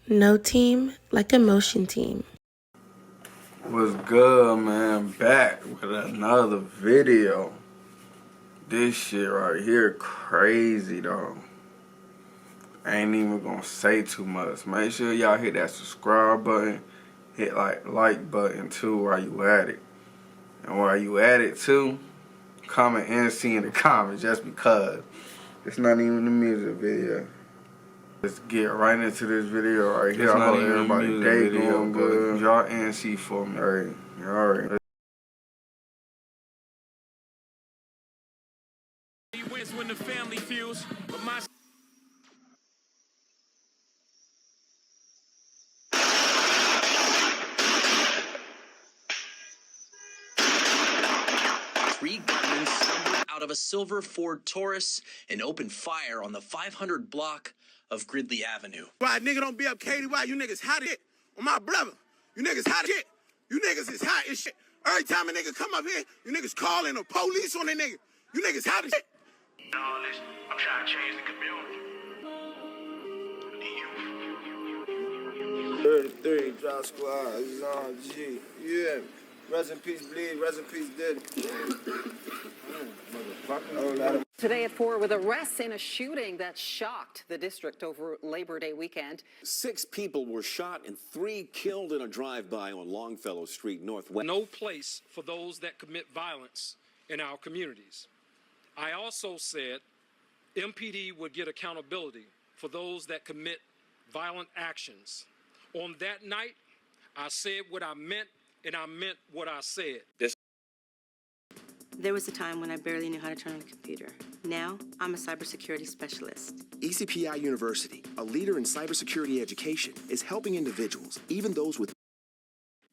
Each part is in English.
No team like a motion team. What's good, man? Back with another video. This shit right here crazy, though. I ain't even gonna say too much. Make sure y'all hit that subscribe button. Hit like button too while you at it. And while you at it too, comment NC in the comments just because. It's not even the music video. Let's get right into this video right here. I hope everybody day going good. Y'all NC for me. Alright. Alright. He wins when the family feels, but my Three gunmen stumbled out of a silver Ford Taurus and opened fire on the 500 block of Gridley Avenue. Why nigga don't be up KDY? You niggas hot as shit. On my brother. You niggas hot as shit. You niggas is hot as shit. Every time a nigga come up here, you niggas calling the police on that nigga. You niggas hot as shit. No, listen, I'm trying to change the community. 33, drop squad, is on G. Yeah. Rest in peace, bleed. Rest in peace, dead. Today at 4 with arrests in a shooting that shocked the district over Labor Day weekend. 6 people were shot and 3 killed in a drive-by on Longfellow Street Northwest. no place for those that commit violence in our communities. I also said MPD would get accountability for those that commit violent actions. On that night, I said what I meant, and I meant what I said. There was a time when I barely knew how to turn on a computer. Now, I'm a cybersecurity specialist. ECPI University, a leader in cybersecurity education, is helping individuals, even those with.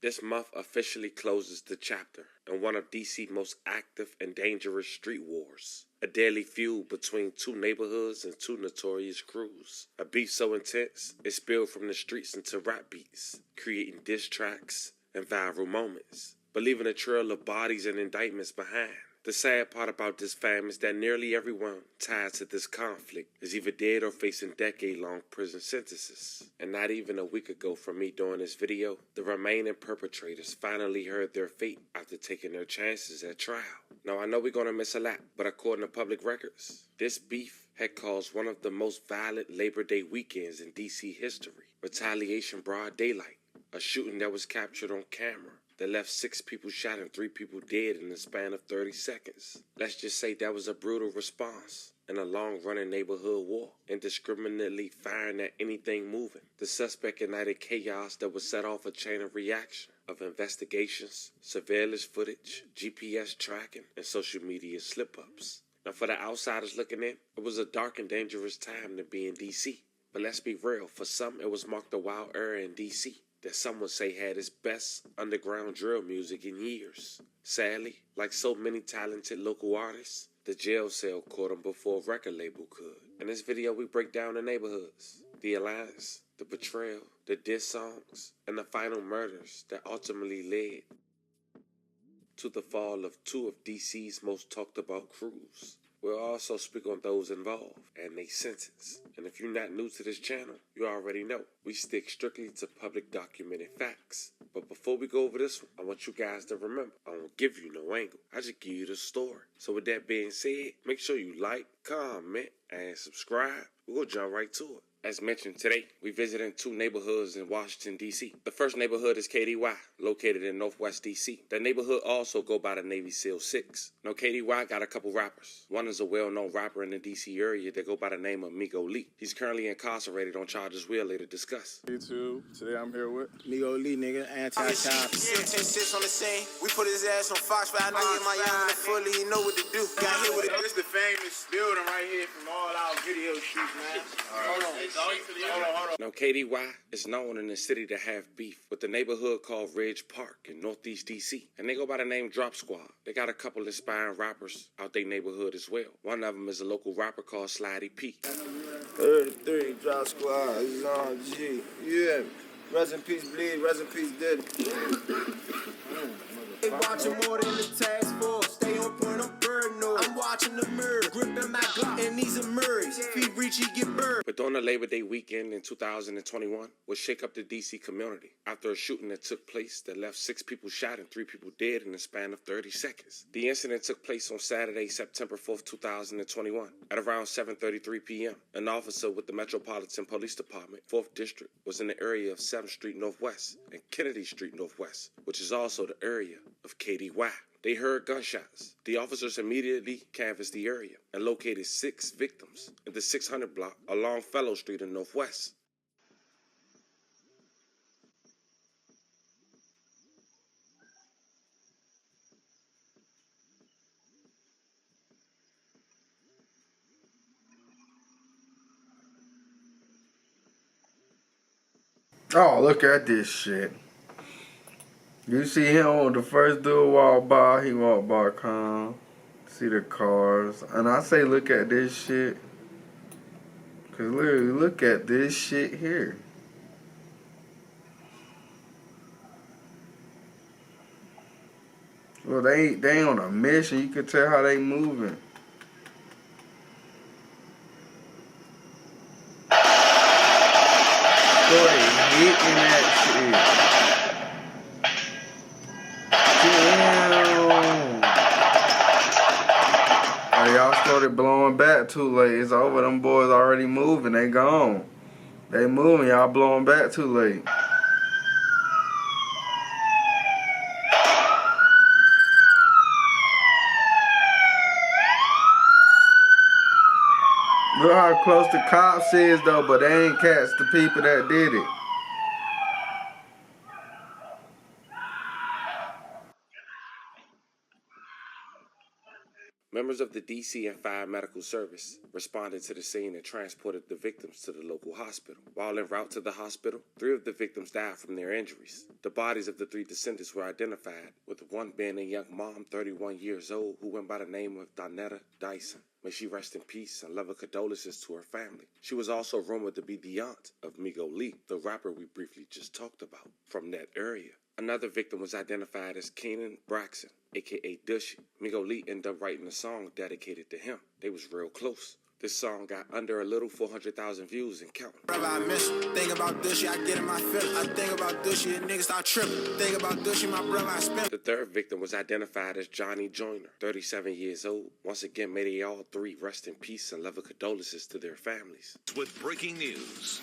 This month officially closes the chapter in one of DC's most active and dangerous street wars. A deadly feud between 2 neighborhoods and 2 notorious crews. A beef so intense, it spilled from the streets into rap beats, creating diss tracks and viral moments, but leaving a trail of bodies and indictments behind. The sad part about this fam is that nearly everyone tied to this conflict is either dead or facing decade-long prison sentences. And not even a week ago from me doing this video, the remaining perpetrators finally heard their fate after taking their chances at trial. Now I know we're gonna miss a lot, but according to public records, this beef had caused one of the most violent Labor Day weekends in DC history. Retaliation broad daylight, a shooting that was captured on camera that left 6 people shot and 3 people dead in the span of 30 seconds. Let's just say that was a brutal response in a long-running neighborhood war, indiscriminately firing at anything moving. The suspect ignited chaos that would set off a chain of reaction of investigations, surveillance footage, GPS tracking, and social media slip-ups. Now for the outsiders looking in, it was a dark and dangerous time to be in DC. But let's be real, for some it was marked a wild era in DC that some would say had its best underground drill music in years. Sadly, like so many talented local artists, the jail cell caught them before a record label could. In this video, we break down the neighborhoods, the alliance, the betrayal, the diss songs, and the final murders that ultimately led to the fall of 2 of DC's most talked about crews. We'll also speak on those involved and their sentence. And if you're not new to this channel, you already know we stick strictly to public documented facts. But before we go over this one, I want you guys to remember, I don't give you no angle. I just give you the story. So with that being said, make sure you like, comment, and subscribe. We're going to jump right to it. As mentioned today, we visited 2 neighborhoods in Washington, D.C. The first neighborhood is KDY, located in Northwest D.C. That neighborhood also go by the Navy SEAL 6. Now, KDY got a couple rappers. One is a well-known rapper in the D.C. area that go by the name of Migo Lee. He's currently incarcerated on charges we'll later discuss. YouTube. Today I'm here with Migo Lee, nigga, anti-cop. 10-6 on the scene. We put his ass on Fox, but I know get my young and fully, he know what to do. Got hit with it. This is the famous building right here from all our video shoots, man. Hold on. Now, KDY is known in the city to have beef with the neighborhood called Ridge Park in Northeast D.C. And they go by the name Drop Squad. They got a couple inspiring rappers out their neighborhood as well. One of them is a local rapper called Slidey P. 33, drop squad, is on G. Yeah. Rest in peace, bleed. Rest in peace, dead. They watching more than the task force. Stay on point, I'm bird noise. I'm watching the mirror, gripping my Glock, and these are Murrays. Feet reach, he get burned. But during the Labor Day weekend in 2021 would shake up the D.C. community after a shooting that took place that left 6 people shot and 3 people dead in the span of 30 seconds. The incident took place on Saturday, September 4th, 2021 at around 7:33 p.m. An officer with the Metropolitan Police Department, 4th District, was in the area of 7th Street Northwest and Kennedy Street Northwest, which is also the area of KDY. They heard gunshots. The officers immediately canvassed the area and located 6 victims in the 600 block along Fellow Street in Northwest. Oh, look at this shit. You see him, the first dude walk by, he walked by calm. See the cars. And I say look at this shit. Cause literally look at this shit here. Well, they ain't on a mission. You can tell how they moving. Boy, hitting that shit. Oh, y'all started blowing back too late. It's over. Them boys already moving. They gone. They moving. Y'all blowing back too late. Look how close the cops is though, but they ain't catch the people that did it. Members of the DC and Fire Medical Service responded to the scene and transported the victims to the local hospital. While en route to the hospital, 3 of the victims died from their injuries. The bodies of the 3 descendants were identified, with one being a young mom, 31 years old, who went by the name of Donetta Dyson. May she rest in peace and love her condolences to her family. She was also rumored to be the aunt of Migo Lee, the rapper we briefly just talked about, from that area. Another victim was identified as Keenan Braxton, a.k.a. Dushy. Migo Lee ended up writing a song dedicated to him. They was real close. This song got under a little 400,000 views and counting. Brother, I miss you. Think about Dushy, I get in my feelings. I think about Dushy and niggas start tripping. Think about Dushy, my brother, I spend. The third victim was identified as Johnny Joyner, 37 years old. Once again, may they all 3 rest in peace and love and condolences to their families. With breaking news.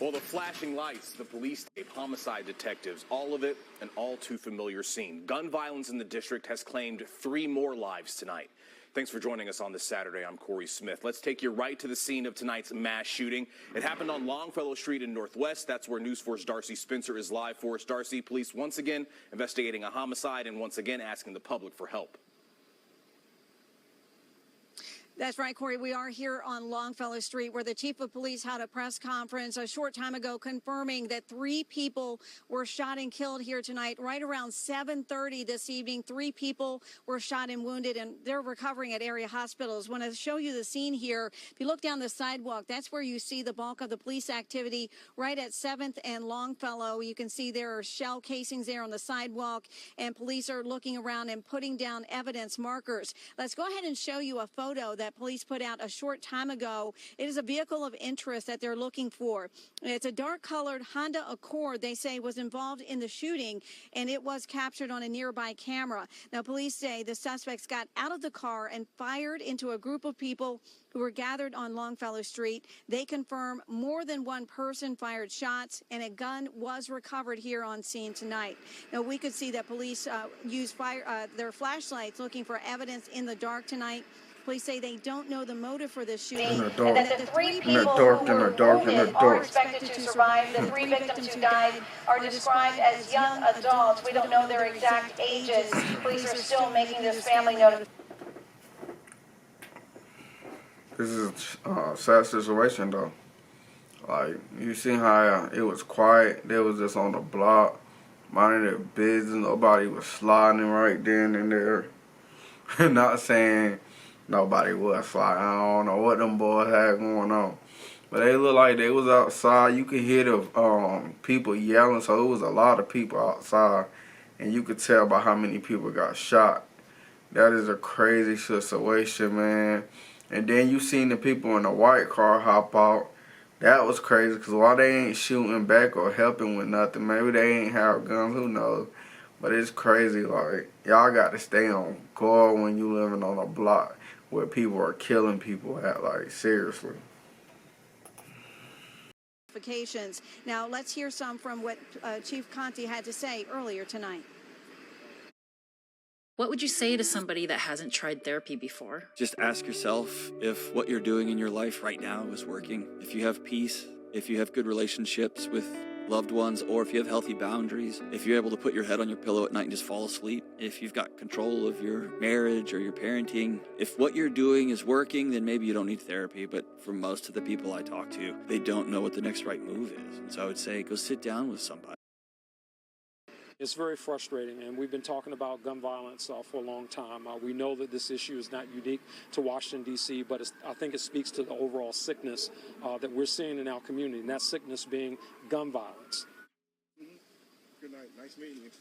Well, the flashing lights, the police tape, homicide detectives, all of it an all too familiar scene. Gun violence in the district has claimed 3 more lives tonight. Thanks for joining us on this Saturday. I'm Corey Smith. Let's take you right to the scene of tonight's mass shooting. It happened on Longfellow Street in Northwest. That's where News 4's Darcy Spencer is live for us. Darcy, police once again investigating a homicide and once again asking the public for help. That's right, Corey. We are here on Longfellow Street where the chief of police held a press conference a short time ago confirming that 3 people were shot and killed here tonight. Right around 7:30 this evening, 3 people were shot and wounded, and they're recovering at area hospitals. I want to show you the scene here. If you look down the sidewalk, that's where you see the bulk of the police activity right at 7th and Longfellow. You can see there are shell casings there on the sidewalk, and police are looking around and putting down evidence markers. Let's go ahead and show you a photo that police put out a short time ago. It is a vehicle of interest that they're looking for. It's a dark-colored Honda Accord, they say, was involved in the shooting, and it was captured on a nearby camera. Now, police say the suspects got out of the car and fired into a group of people who were gathered on Longfellow Street. They confirm more than one person fired shots, and a gun was recovered here on scene tonight. Now, we could see that police used their flashlights looking for evidence in the dark tonight. Police say they don't know the motive for this shooting, and that the 3 people who were wounded are expected to survive. The 3 victims who died are described as young adults. We don't know their exact ages. Police are still making this family notice. This is a sad situation though. Like, you see how it was quiet. They was just on the block, minding their business. Nobody was sliding right then and there. Not saying nobody was sliding. I don't know what them boys had going on. But they looked like they was outside. You could hear the people yelling, so it was a lot of people outside. And you could tell by how many people got shot. That is a crazy situation, man. And then you seen the people in the white car hop out. That was crazy, because why they ain't shooting back or helping with nothing? Maybe they ain't have guns, who knows? But it's crazy, like, y'all got to stay on guard when you living on a block where people are killing people at, like, seriously. Now, let's hear some from what Chief Conti had to say earlier tonight. What would you say to somebody that hasn't tried therapy before? Just ask yourself if what you're doing in your life right now is working. If you have peace, if you have good relationships with loved ones, or if you have healthy boundaries, if you're able to put your head on your pillow at night and just fall asleep, if you've got control of your marriage or your parenting, if what you're doing is working, then maybe you don't need therapy. But for most of the people I talk to, they don't know what the next right move is. And so I would say go sit down with somebody. It's very frustrating, and we've been talking about gun violence for a long time. We know that this issue is not unique to Washington, D.C., but I think it speaks to the overall sickness that we're seeing in our community, and that sickness being gun violence. Good night. Nice meeting you.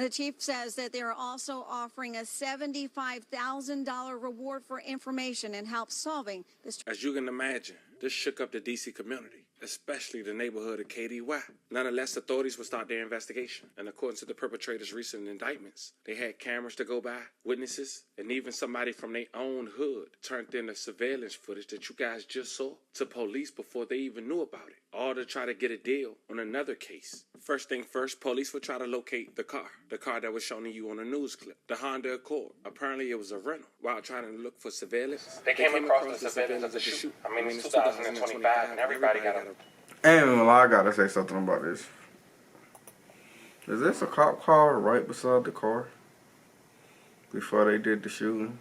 The chief says that they're also offering a $75,000 reward for information and help solving this. As you can imagine, this shook up the D.C. community, especially the neighborhood of KDY. Nonetheless, authorities will start their investigation, and according to the perpetrators' recent indictments, they had cameras to go by, witnesses, and even somebody from their own hood turned in the surveillance footage that you guys just saw to police before they even knew about it, all to try to get a deal on another case. First thing first, police would try to locate the car that was shown to you on the news clip, the Honda Accord. Apparently, it was a rental. While trying to look for surveillance, they came across the surveillance of the shoot. I mean, it's 2025, and everybody got a... And I gotta say something about this. Is this a cop car right beside the car before they did the shooting?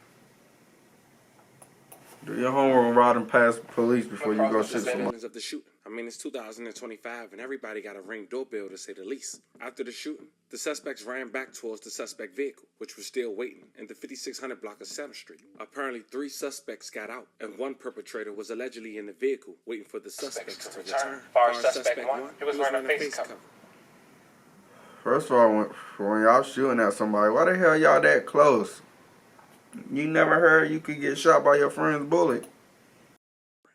Do your homework riding past police before you go shoot somebody. Of the shooting. I mean, it's 2025, and everybody got a Ring doorbell, to say the least. After the shooting, the suspects ran back towards the suspect vehicle, which was still waiting in the 5600 block of Center Street. Apparently, 3 suspects got out, and 1 perpetrator was allegedly in the vehicle, waiting for the suspects to return. Far as suspect 1, he was wearing a face cover. First of all, when y'all shooting at somebody, why the hell y'all that close? You never heard you could get shot by your friend's bullet.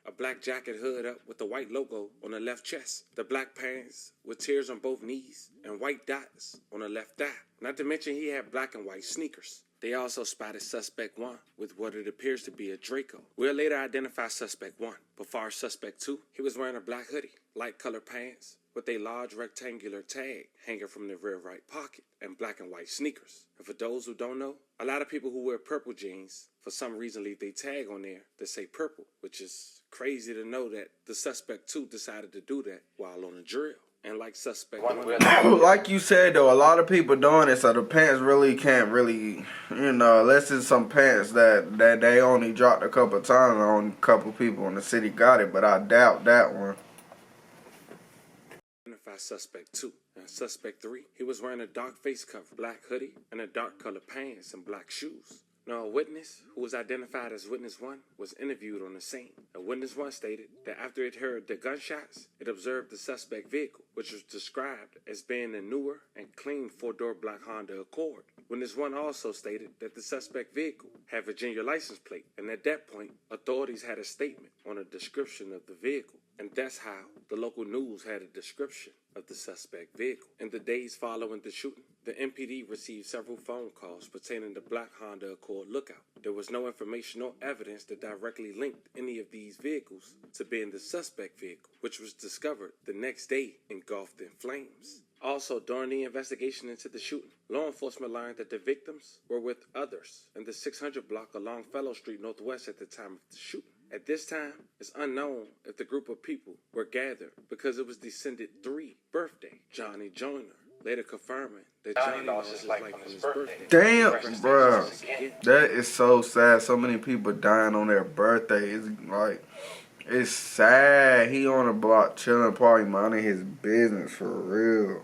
A black jacket hood up with the white logo on the left chest. The black pants with tears on both knees and white dots on the left thigh. Not to mention he had black and white sneakers. They also spotted suspect 1 with what it appears to be a Draco. We'll later identify suspect 1. But for suspect 2, he was wearing a black hoodie, light colored pants with a large rectangular tag hanging from the rear right pocket, and black and white sneakers. And for those who don't know, a lot of people who wear purple jeans for some reason leave their tag on there that say purple, which is crazy to know that the suspect 2 decided to do that while on a drill. And like suspect 1, like you said though, a lot of people doing it, so the pants really can't really, unless it's some pants that they only dropped a couple times on, a couple people in the city got it, but I doubt that one. Suspect 2. And suspect 3, he was wearing a dark face cover, black hoodie, and a dark colored pants and black shoes. Now, a witness, who was identified as Witness 1, was interviewed on the scene. A Witness 1 stated that after it heard the gunshots, it observed the suspect vehicle, which was described as being a newer and clean 4-door black Honda Accord. Witness 1 also stated that the suspect vehicle had Virginia license plate, and at that point, authorities had a statement on a description of the vehicle. And that's how the local news had a description of the suspect vehicle. In the days following the shooting, the MPD received several phone calls pertaining to black Honda Accord lookout. There was no information or evidence that directly linked any of these vehicles to being the suspect vehicle, which was discovered the next day engulfed in flames. Also, during the investigation into the shooting, law enforcement learned that the victims were with others in the 600 block along Fellow Street Northwest at the time of the shooting. At this time, it's unknown if the group of people were gathered because it was descended 3 birthday, Johnny Joyner, later confirming that Johnny lost his life on his birthday. Damn, bro. That is so sad. So many people dying on their birthday. It's sad. He on the block chilling, probably minding his business for real.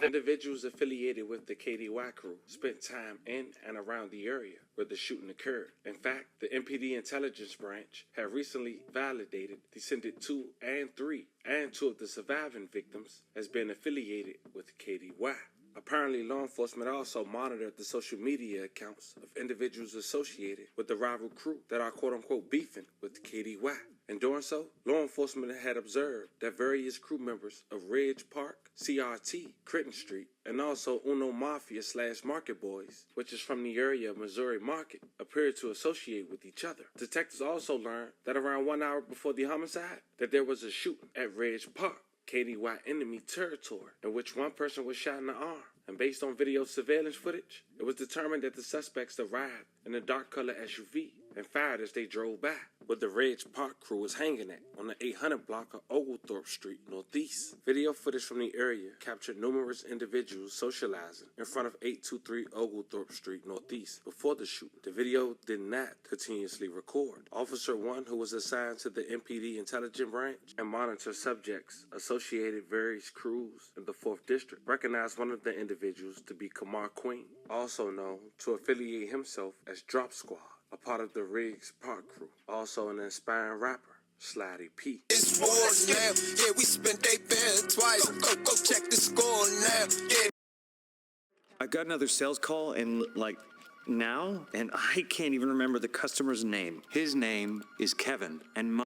Individuals affiliated with the KDY crew spent time in and around the area where the shooting occurred. In fact, the MPD intelligence branch had recently validated Descendant 2 and 3 and 2 of the surviving victims as being affiliated with KDY. Apparently, law enforcement also monitored the social media accounts of individuals associated with the rival crew that are quote-unquote beefing with KDY. In doing so, law enforcement had observed that various crew members of Ridge Park, CRT, Critton Street, and also Uno Mafia / Market Boys, which is from the area of Missouri Market, appeared to associate with each other. Detectives also learned that around 1 hour before the homicide, that there was a shooting at Ridge Park, KDY enemy territory, in which one person was shot in the arm. And based on video surveillance footage, it was determined that the suspects arrived in a dark color SUV and fired as they drove by, where the Ridge Park crew was hanging at on the 800 block of Oglethorpe Street Northeast. Video footage from the area captured numerous individuals socializing in front of 823 Oglethorpe Street Northeast before the shooting. The video did not continuously record. Officer 1, who was assigned to the MPD Intelligence Branch and monitor subjects associated various crews in the 4th District, recognized one of the individuals to be Kamar Queen, also known to affiliate himself as Drop Squad, a part of the Riggs Park crew, also an inspiring rapper, Slotty P. It's war now, yeah, we spent they band twice. Go check the score now, yeah. I got another sales call and now, and I can't even remember the customer's name. His name is Kevin, and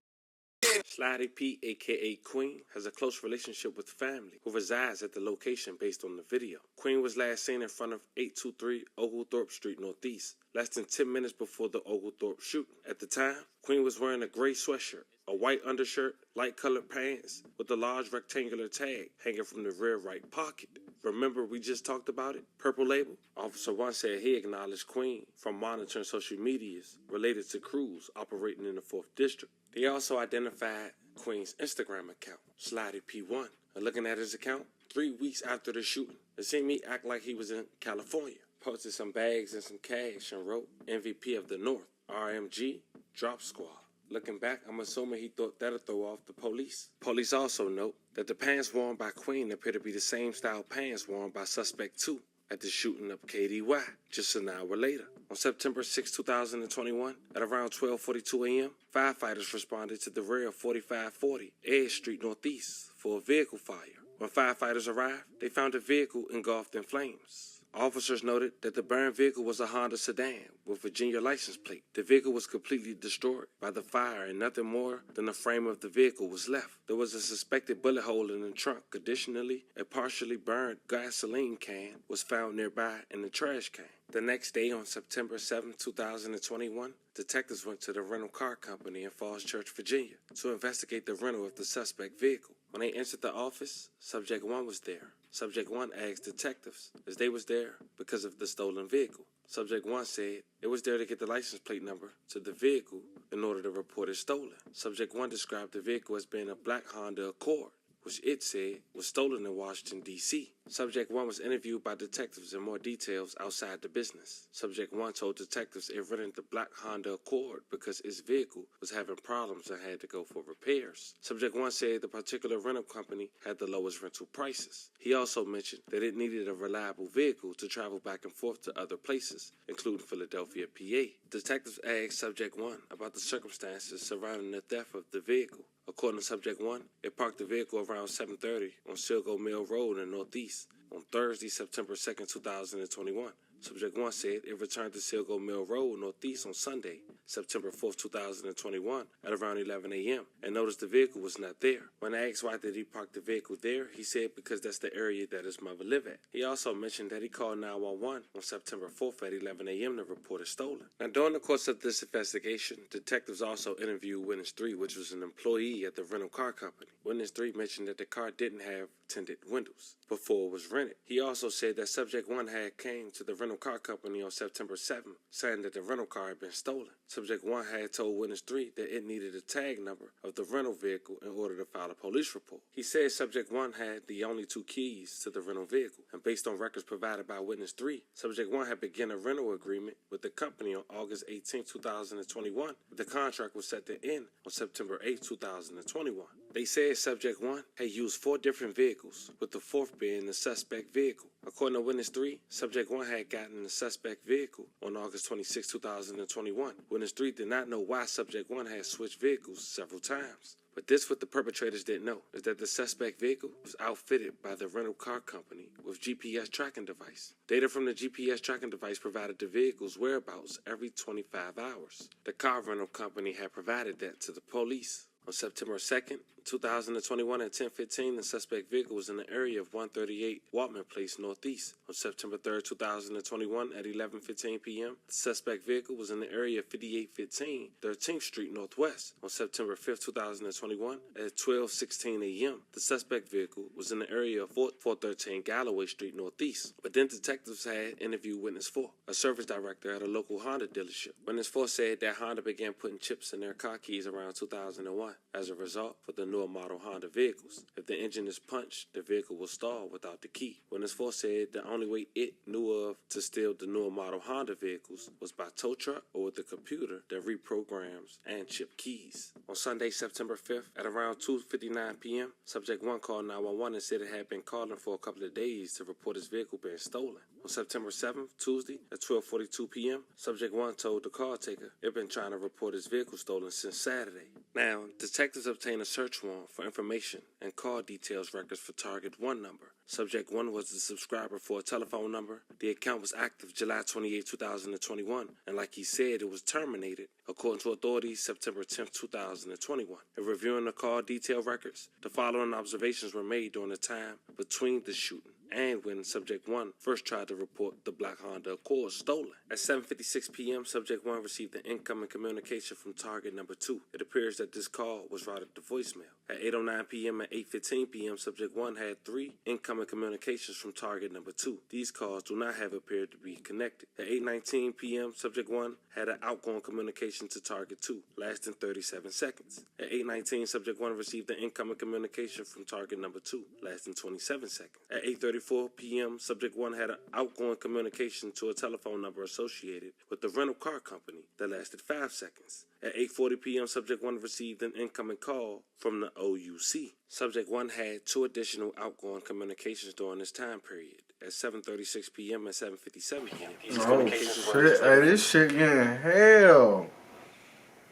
Slotty P, aka Queen, has a close relationship with family who resides at the location based on the video. Queen was last seen in front of 823 Oglethorpe Street Northeast, less than 10 minutes before the Oglethorpe shooting. At the time, Queen was wearing a gray sweatshirt, a white undershirt, light-colored pants, with a large rectangular tag hanging from the rear right pocket. Remember we just talked about it? Purple label? Officer 1 said he acknowledged Queen from monitoring social medias related to crews operating in the 4th District. They also identified Queen's Instagram account, Slotty P1. And looking at his account, 3 weeks after the shooting, it seemed me act like he was in California. Posted some bags and some cash and wrote MVP of the North, RMG, Drop Squad. Looking back, I'm assuming he thought that'd throw off the police. Police also note that the pants worn by Queen appear to be the same style pants worn by Suspect 2 at the shooting of KDY just an hour later. On September 6, 2021, at around 12:42 a.m., firefighters responded to the rear of 4540 Edge Street Northeast for a vehicle fire. When firefighters arrived, they found the vehicle engulfed in flames. Officers noted that the burned vehicle was a Honda sedan with Virginia license plate. The vehicle was completely destroyed by the fire and nothing more than the frame of the vehicle was left. There was a suspected bullet hole in the trunk. Additionally, a partially burned gasoline can was found nearby in the trash can. The next day, on September 7, 2021, detectives went to the rental car company in Falls Church, Virginia, to investigate the rental of the suspect vehicle. When they entered the office, Subject 1 was there. Subject 1 asked detectives if they was there because of the stolen vehicle. Subject 1 said it was there to get the license plate number to the vehicle in order to report it stolen. Subject 1 described the vehicle as being a black Honda Accord, which it said was stolen in Washington, D.C. Subject 1 was interviewed by detectives in more details outside the business. Subject 1 told detectives it rented the black Honda Accord because its vehicle was having problems and had to go for repairs. Subject 1 said the particular rental company had the lowest rental prices. He also mentioned that it needed a reliable vehicle to travel back and forth to other places, including Philadelphia, PA. Detectives asked Subject 1 about the circumstances surrounding the theft of the vehicle. According to Subject 1, it parked the vehicle around 7:30 on Silgo Mill Road in Northeast on Thursday, September 2nd, 2021. Subject 1 said it returned to Silgo Mill Road Northeast on Sunday, September 4th, 2021 at around 11 a.m. and noticed the vehicle was not there. When asked why did he park the vehicle there, he said because that's the area that his mother lived at. He also mentioned that he called 911 on September 4th at 11 a.m. to report it stolen. Now, during the course of this investigation, detectives also interviewed Witness 3, which was an employee at the rental car company. Witness 3 mentioned that the car didn't have tinted windows before it was rented. He also said that Subject 1 had came to the rental car company on September 7th, saying that the rental car had been stolen. Subject 1 had told Witness 3 that it needed a tag number of the rental vehicle in order to file a police report. He said Subject 1 had the only 2 keys to the rental vehicle, and based on records provided by Witness 3, Subject 1 had begun a rental agreement with the company on August 18, 2021. The contract was set to end on September 8, 2021. They said Subject 1 had used 4 different vehicles, with the 4th being the suspect vehicle. According to Witness 3, Subject 1 had gotten the suspect vehicle on August 26, 2021. Witness 3 did not know why Subject 1 had switched vehicles several times, But this what the perpetrators didn't know, is that the suspect vehicle was outfitted by the rental car company with GPS tracking device. Data from the GPS tracking device provided the vehicle's whereabouts every 25 hours. The car rental company had provided that to the police. On September 2nd, 2021 at 10:15, the suspect vehicle was in the area of 138 Waltman Place Northeast. On September 3rd, 2021 at 11:15 p.m., the suspect vehicle was in the area of 5815 13th Street Northwest. On September 5th, 2021 at 12:16 a.m., the suspect vehicle was in the area of 413 Galloway Street Northeast. But then detectives had interviewed Witness 4, a service director at a local Honda dealership. Witness 4 said that Honda began putting chips in their car keys around 2001. As a result, for the newer model Honda vehicles, if the engine is punched, the vehicle will stall without the key. Witness 4 said the only way it knew of to steal the newer model Honda vehicles was by tow truck or with a computer that reprograms and chip keys. On Sunday, September 5th, at around 2:59 p.m., Subject 1 called 911 and said it had been calling for a couple of days to report his vehicle being stolen. On September 7th, Tuesday, at 12:42 p.m., Subject 1 told the car taker it had been trying to report his vehicle stolen since Saturday. Now, detectives obtained a search warrant for information and call details records for Target 1 number. Subject 1 was the subscriber for a telephone number. The account was active July 28, 2021, and like he said, it was terminated, according to authorities, September 10, 2021. In reviewing the call detail records, the following observations were made during the time between the shooting and when Subject 1 first tried to report the black Honda Accord stolen. At 7:56 p.m., Subject 1 received an incoming communication from target number 2. It appears that this call was routed to voicemail. At 8:09 p.m. and 8:15 p.m., Subject 1 had 3 incoming communications from target number 2. These calls do not have appeared to be connected. At 8:19 p.m., Subject 1 had an outgoing communication to target 2, lasting 37 seconds. At 8:19, Subject 1 received an incoming communication from target number 2, lasting 27 seconds. At 8:34 p.m., Subject 1 had an outgoing communication to a telephone number associated with the rental car company that lasted 5 seconds. At 8:40 p.m., Subject 1 received an incoming call from the OUC. Subject 1 had 2 additional outgoing communications during this time period. At 7:36 p.m. and 7:57 p.m. Oh shit, hey, this shit getting hell.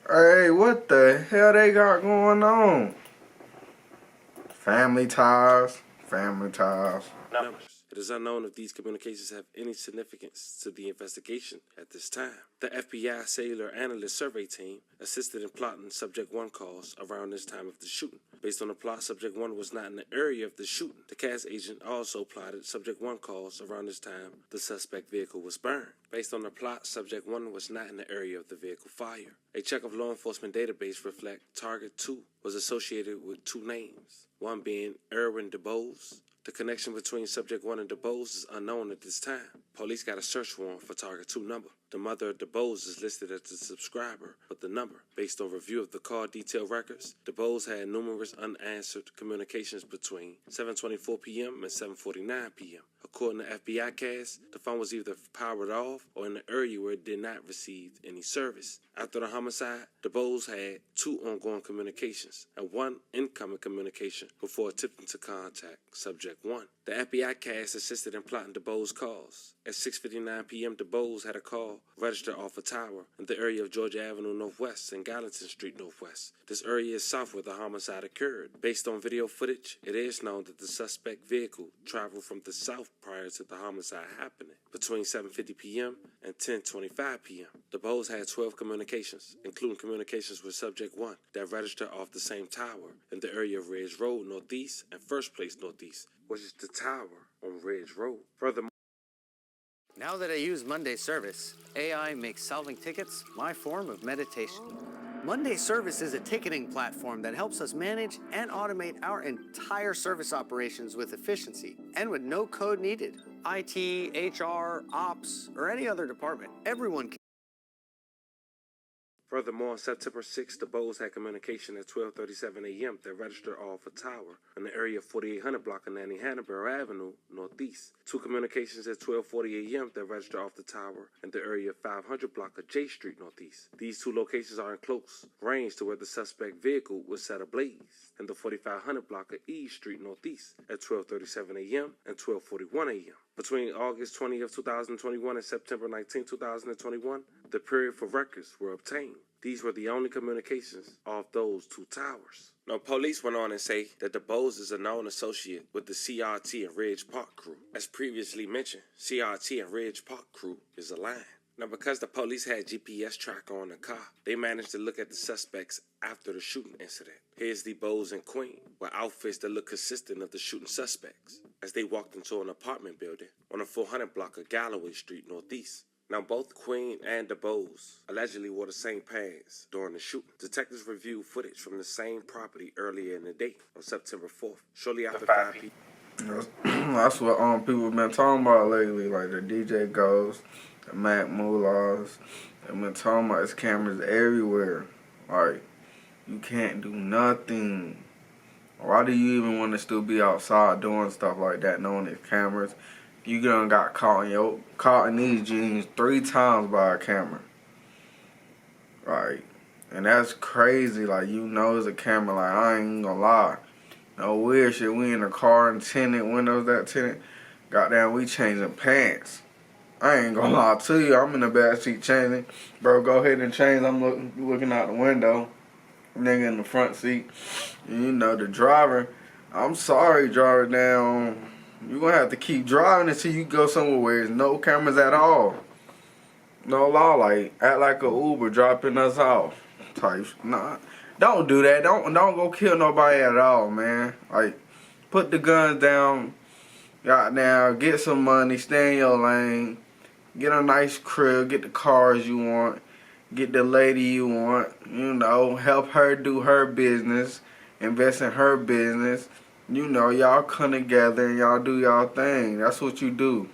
Hey, what the hell they got going on? Family ties. Numbers. It is unknown if these communications have any significance to the investigation at this time. The FBI Cellular Analyst Survey Team assisted in plotting Subject 1 calls around this time of the shooting. Based on the plot, Subject 1 was not in the area of the shooting. The CAS agent also plotted Subject 1 calls around this time the suspect vehicle was burned. Based on the plot, Subject 1 was not in the area of the vehicle fire. A check of law enforcement database reflect Target 2 was associated with 2 names, one being Erwin DeBose. The connection between Subject 1 and DeBose is unknown at this time. Police got a search warrant for Target 2 number. The mother of DeBose is listed as the subscriber with the number. Based on review of the call detail records, DeBose had numerous unanswered communications between 7:24 p.m. and 7:49 p.m. According to FBI CAS, the phone was either powered off or in the area where it did not receive any service. After the homicide, DeBose had 2 ongoing communications and 1 incoming communication before attempting to contact Subject 1. The FBI CAS assisted in plotting DeBose calls. At 6:59 p.m., DeBose had a call registered off a tower in the area of Georgia Avenue Northwest and Gallatin Street Northwest. This area is south where the homicide occurred. Based on video footage, it is known that the suspect vehicle traveled from the south prior to the homicide happening. Between 7:50 p.m. and 10:25 p.m., DeBose had 12 communications, including communications with Subject 1 that registered off the same tower in the area of Ridge Road Northeast and First Place Northeast, which is the tower on Ridge Road. Furthermore, now that I use Monday Service, AI makes solving tickets my form of meditation. Monday Service is a ticketing platform that helps us manage and automate our entire service operations with efficiency and with no code needed. IT, HR, ops, or any other department, everyone can. on September 6th, DeBose had communication at 12:37 a.m. that registered off a tower in the area of 4800 block of Nanny Hannibal Avenue Northeast. 2 communications at 12:40 a.m. that registered off the tower in the area of 500 block of J Street Northeast. These 2 locations are in close range to where the suspect vehicle was set ablaze in the 4500 block of E Street Northeast at 12:37 a.m. and 12:41 a.m. Between August 20th, 2021 and September 19, 2021, the period for records were obtained. These were the only communications off those 2 towers. Now, police went on and say that DeBose is a known associate with the CRT and Ridge Park crew. As previously mentioned, CRT and Ridge Park crew is a line. Now, because the police had GPS tracker on the car, they managed to look at the suspects after the shooting incident. Here's DeBose and Queen with outfits that look consistent of the shooting suspects as they walked into an apartment building on the 400 block of Galloway Street Northeast. Now, both Queen and DeBose allegedly wore the same pants during the shooting. Detectives reviewed footage from the same property earlier in the day on September 4th, shortly after 5 p.m. That's what people have been talking about lately, like the DJ Ghost, the Mac Moolahs. They've been talking about his cameras everywhere. Like, you can't do nothing. Why do you even want to still be outside doing stuff like that, knowing his cameras? You done got caught in these jeans 3 times by a camera. Like, and that's crazy. Like, you know it's a camera. Like, I ain't gonna lie. No weird shit. We in the car and tinted, windows that tinted. Goddamn, we changing pants. I ain't gonna lie to you. I'm in the back seat changing. Bro, go ahead and change. I'm looking out the window. Nigga in the front seat. You know, the driver. I'm sorry, driver down. You're going to have to keep driving until you go somewhere where there's no cameras at all. No law, like, act like a Uber dropping us off type. Nah, don't do that. Don't go kill nobody at all, man. Like, put the guns down, goddamn, get some money, stay in your lane, get a nice crib, get the cars you want, get the lady you want, you know, help her do her business, invest in her business. You know, y'all come together and y'all do y'all thing. That's what you do.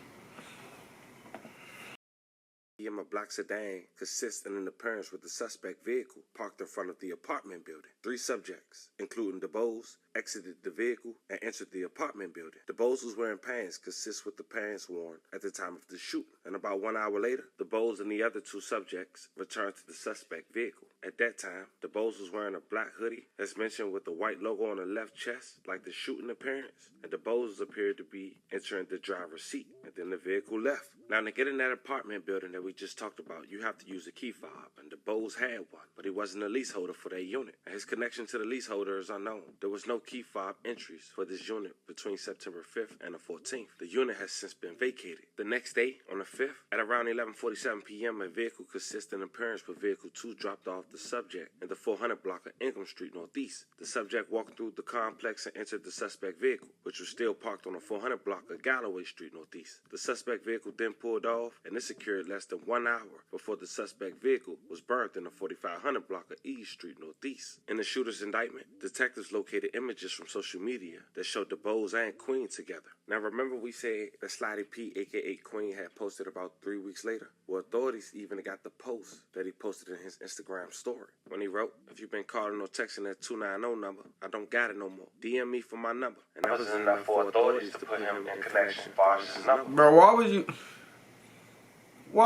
A black sedan consistent in appearance with the suspect vehicle parked in front of the apartment building. 3 subjects, including DeBose, exited the vehicle and entered the apartment building. DeBose was wearing pants consistent with the pants worn at the time of the shooting. And about 1 hour later, DeBose and the other 2 subjects returned to the suspect vehicle. At that time, DeBose was wearing a black hoodie, as mentioned, with the white logo on the left chest, like the shooting appearance. And DeBose appeared to be entering the driver's seat. And then the vehicle left. Now, to get in that apartment building that we just talked about, you have to use a key fob, and DeBose had one, but he wasn't a leaseholder for that unit, and his connection to the leaseholder is unknown. There was no key fob entries for this unit between September 5th and the 14th. The unit has since been vacated. The next day, on the 5th, at around 11:47 p.m., a vehicle consistent in appearance with vehicle 2 dropped off the subject in the 400 block of Ingham Street Northeast. The subject walked through the complex and entered the suspect vehicle, which was still parked on the 400 block of Galloway Street Northeast. The suspect vehicle then pulled off, and this occurred less than 1 hour before the suspect vehicle was burnt in the 4500 block of East Street Northeast. In the shooter's indictment, detectives located images from social media that showed DeBose and Queen together. Now, remember we said that Slotty P, aka Queen, had posted about 3 weeks later? Well, authorities even got the post that he posted in his Instagram story. When he wrote, "If you've been calling or texting that 290 number, I don't got it no more. DM me for my number." And that was enough for authorities to put him in connection for his number. Bro, why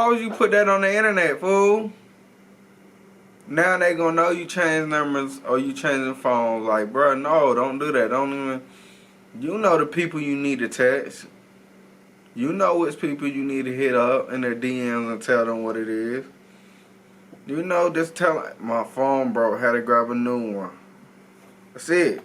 would you put that on the internet, fool? Now they gonna know you change numbers or you changing phones. Like, bro, no, don't do that. Don't even. You know the people you need to text. You know which people you need to hit up in their DMs and tell them what it is. You know, just tell my phone broke, had to grab a new one. That's it.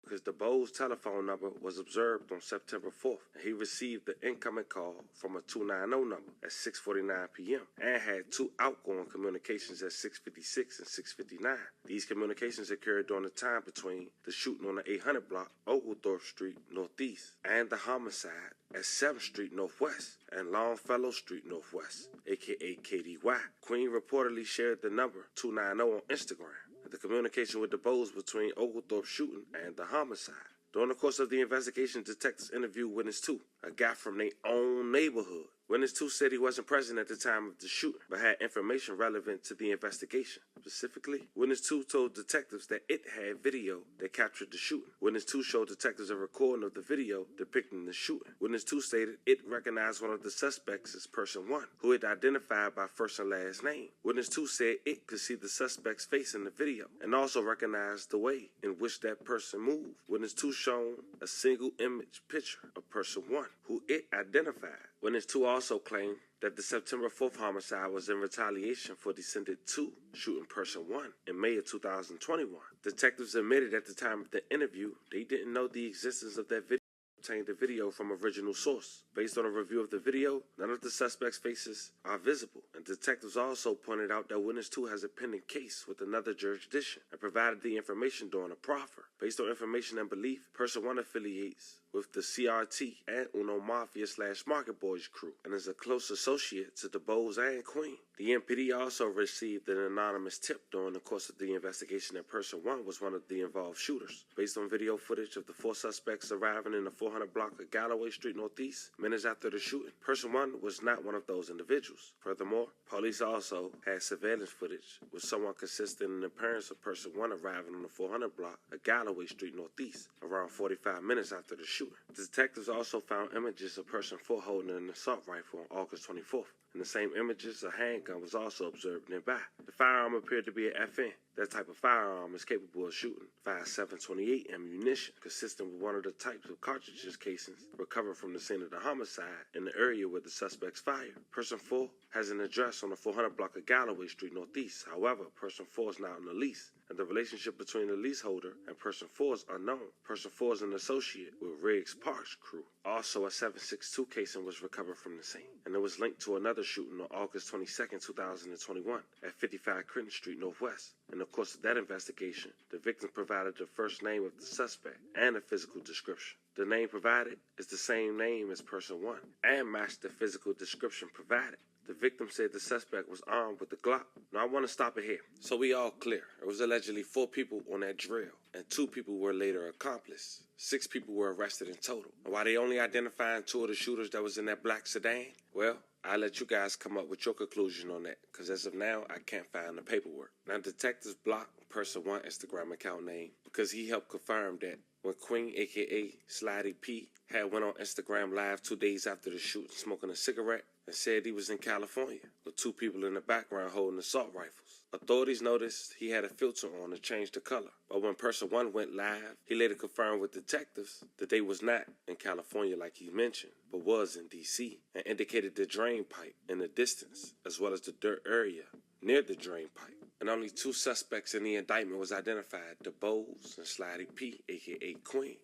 Because DeBose's telephone number was observed on September 4th, and he received the incoming call from a 290 number at 6:49 p.m. and had 2 outgoing communications at 6:56 and 6:59. These communications occurred during the time between the shooting on the 800 block, Oglethorpe Street Northeast, and the homicide at 7th Street Northwest and Longfellow Street Northwest, aka KDY. Queen reportedly shared the number 290 on Instagram. The communication with DeBose between Oglethorpe shooting and the homicide. During the course of the investigation, detectives interviewed witness 2, a guy from their own neighborhood. Witness 2 said he wasn't present at the time of the shooting, but had information relevant to the investigation. Specifically, Witness 2 told detectives that it had video that captured the shooting. Witness 2 showed detectives a recording of the video depicting the shooting. Witness 2 stated it recognized one of the suspects as person 1, who it identified by first and last name. Witness 2 said it could see the suspect's face in the video and also recognized the way in which that person moved. Witness 2 shown a single image picture of person 1, who it identified Witness 2 also claimed that the September 4th homicide was in retaliation for Descendant 2 shooting Person 1 in May of 2021. Detectives admitted at the time of the interview they didn't know the existence of that video. Obtained the video from original source. Based on a review of the video, none of the suspects' faces are visible, and detectives also pointed out that Witness 2 has a pending case with another jurisdiction and provided the information during a proffer. Based on information and belief, Person 1 affiliates with the CRT and Uno Mafia / Market Boys crew and is a close associate to the Bows and Queen. The MPD also received an anonymous tip during the course of the investigation that Person 1 was one of the involved shooters. Based on video footage of the 4 suspects arriving in the 400 block of Galloway Street Northeast minutes after the shooting, Person 1 was not one of those individuals. Furthermore, police also had surveillance footage with someone consistent in the appearance of Person 1 arriving on the 400 block of Galloway Street Northeast around 45 minutes after the shooting. The detectives also found images of Person 4 holding an assault rifle on August 24th. In the same images, a handgun was also observed nearby. The firearm appeared to be an FN. That type of firearm is capable of shooting 5.728 ammunition, consistent with one of the types of cartridges casings recovered from the scene of the homicide in the area where the suspects fired. Person 4 has an address on the 400 block of Galloway Street Northeast. However, Person 4 is not on the lease, and the relationship between the leaseholder and Person 4 is unknown. Person 4 is an associate with Riggs Park's crew. Also, a 7.62 casing was recovered from the scene, and it was linked to another shooting on August 22nd, 2021 at 55 Clinton Street Northwest. In the course of that investigation, the victim provided the first name of the suspect and a physical description. The name provided is the same name as Person 1 and matched the physical description provided. The victim said the suspect was armed with a Glock. Now, I want to stop it here. So we all clear. It was allegedly 4 people on that drill, and 2 people were later accomplices. 6 people were arrested in total. And while they only identifying 2 of the shooters that was in that black sedan, well, I'll let you guys come up with your conclusion on that, because as of now, I can't find the paperwork. Now, detectives blocked Person 1 Instagram account name because he helped confirm that when Queen, a.k.a. Slidey P, had went on Instagram Live 2 days after the shooting smoking a cigarette and said he was in California with 2 people in the background holding assault rifles. Authorities noticed he had a filter on to change the color, but when Person 1 went live, he later confirmed with detectives that they was not in California like he mentioned, but was in D.C., and indicated the drain pipe in the distance, as well as the dirt area near the drain pipe. And only 2 suspects in the indictment was identified, the Bows and Slidey P, a.k.a. Queen.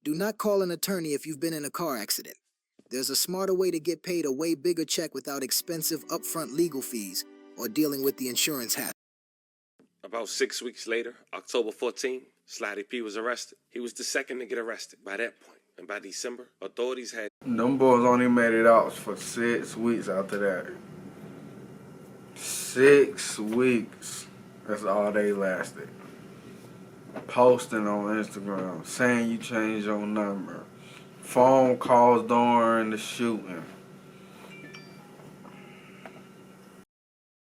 Do not call an attorney if you've been in a car accident. There's a smarter way to get paid a way bigger check without expensive upfront legal fees or dealing with the insurance hassle. About 6 weeks later, October 14, Slidey P was arrested. He was the second to get arrested by that point. And by December, authorities had... Them boys only made it out for 6 weeks after that. 6 weeks. That's all they lasted. Posting on Instagram, saying you changed your number. Phone calls during the shooting.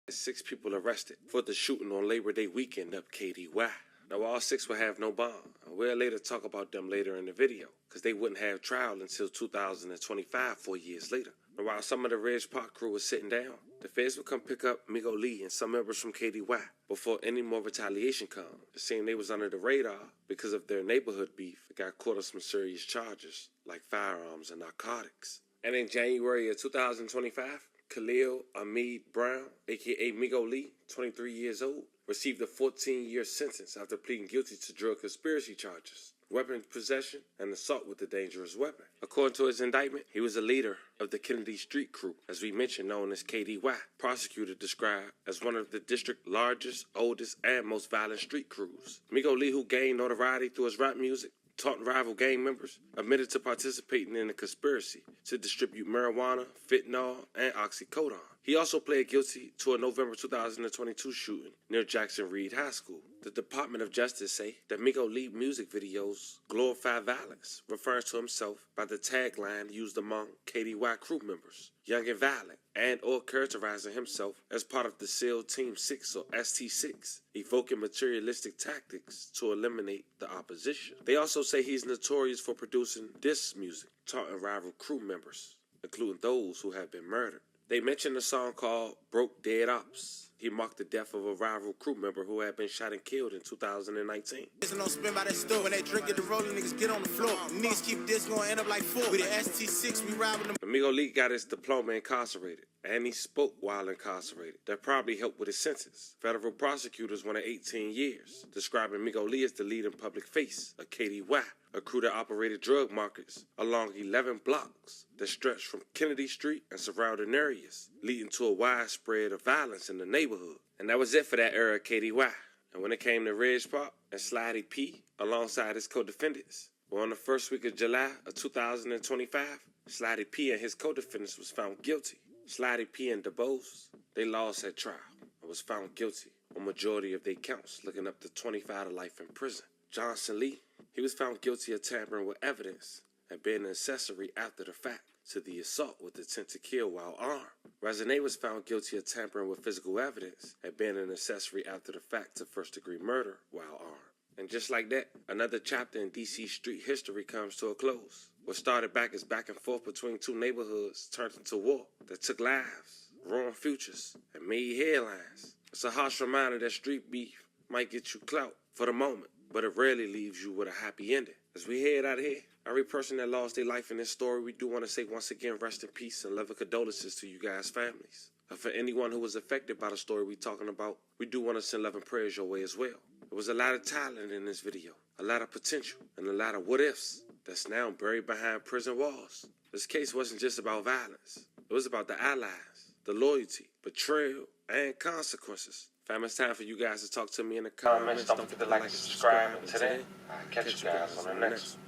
6 people arrested for the shooting on Labor Day weekend up KDY. Now, all 6 will have no bond. We'll later talk about them later in the video, because they wouldn't have trial until 2025, 4 years later. And while some of the Ridge Park crew was sitting down, the feds would come pick up Migo Lee and some members from KDY before any more retaliation come. It seemed they was under the radar because of their neighborhood beef that got caught on some serious charges, like firearms and narcotics. And in January of 2025, Khalil Ahmed Brown, a.k.a. Migo Lee, 23 years old, received a 14-year sentence after pleading guilty to drug conspiracy charges, weapon possession, and assault with a dangerous weapon. According to his indictment, he was a leader of the Kennedy Street Crew, as we mentioned, known as KDY. Prosecutor described as one of the district's largest, oldest, and most violent street crews. Migo Lee, who gained notoriety through his rap music, taunting rival gang members, admitted to participating in a conspiracy to distribute marijuana, fentanyl, and oxycodone. He also pled guilty to a November 2022 shooting near Jackson Reed High School. The Department of Justice say that Migo Lee music videos glorify violence, referring to himself by the tagline used among KDY crew members, young and violent, and or characterizing himself as part of the SEAL Team 6 or ST6, evoking materialistic tactics to eliminate the opposition. They also say he's notorious for producing diss music, taunting rival crew members, including those who have been murdered. They mentioned a song called Broke Dead Opps. He marked the death of a rival crew member who had been shot and killed in 2019. Don't spin by that store. When they drink at the rolling, niggas get on the floor. Niggas keep this going, end up like 4. We the ST6, we ride with them. Amigo Lee got his diploma incarcerated, and he spoke while incarcerated. That probably helped with his sentence. Federal prosecutors wanted 18 years, describing Amigo Lee as the leading public face of KDY, a crew that operated drug markets along 11 blocks that stretched from Kennedy Street and surrounding areas, leading to a widespread of violence in the neighborhood. And that was it for that era of KDY. And when it came to Reg Pop and Slidey P, alongside his co-defendants, well, on the first week of July of 2025, Slidey P and his co-defendants was found guilty. Slidey P and DeBose, they lost at trial and was found guilty on majority of their counts, looking up to 25 to life in prison. Johnson Lee, he was found guilty of tampering with evidence and being an accessory after the fact to the assault with intent to kill while armed. Resonate was found guilty of tampering with physical evidence and being an accessory after the fact to first-degree murder while armed. And just like that, another chapter in D.C. street history comes to a close. What started back as back and forth between two neighborhoods turned into war that took lives, ruined futures, and made headlines. It's a harsh reminder that street beef might get you clout for the moment, but it rarely leaves you with a happy ending. As we head out of here, every person that lost their life in this story, we do want to say once again, rest in peace and love and condolences to you guys' families. And for anyone who was affected by the story we're talking about, we do want to send love and prayers your way as well. There was a lot of talent in this video, a lot of potential, and a lot of what-ifs that's now buried behind prison walls. This case wasn't just about violence. It was about the allies, the loyalty, betrayal, and consequences. Fam, it's time for you guys to talk to me in the comments. Don't forget to like and subscribe. And today, I'll catch you guys on the next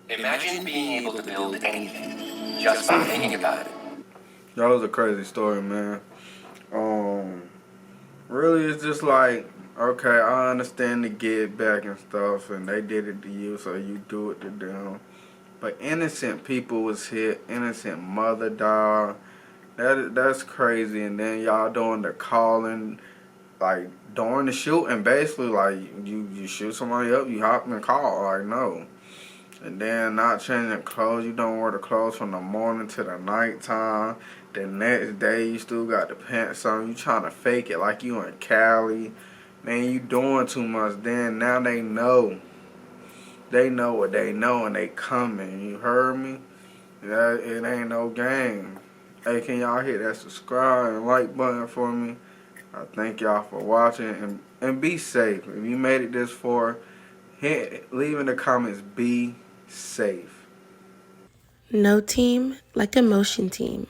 one. Imagine being able to build anything just by thinking about it. That was a crazy story, man. Really, it's just like, okay, I understand the get back and stuff, and they did it to you, so you do it to them. But innocent people was hit, innocent mother died. That's crazy. And then y'all doing the calling, like during the shooting, basically, like you shoot somebody up, you hop in the car, like no. And then not changing clothes, you don't wear the clothes from the morning to the nighttime. The next day you still got the pants on, you trying to fake it like you in Cali. Man, you doing too much. Then now they know. They know what they know and they coming. You heard me? It ain't no game. Hey, can y'all hit that subscribe and like button for me? I thank y'all for watching and be safe. If you made it this far, leave in the comments, be safe. No team like a motion team.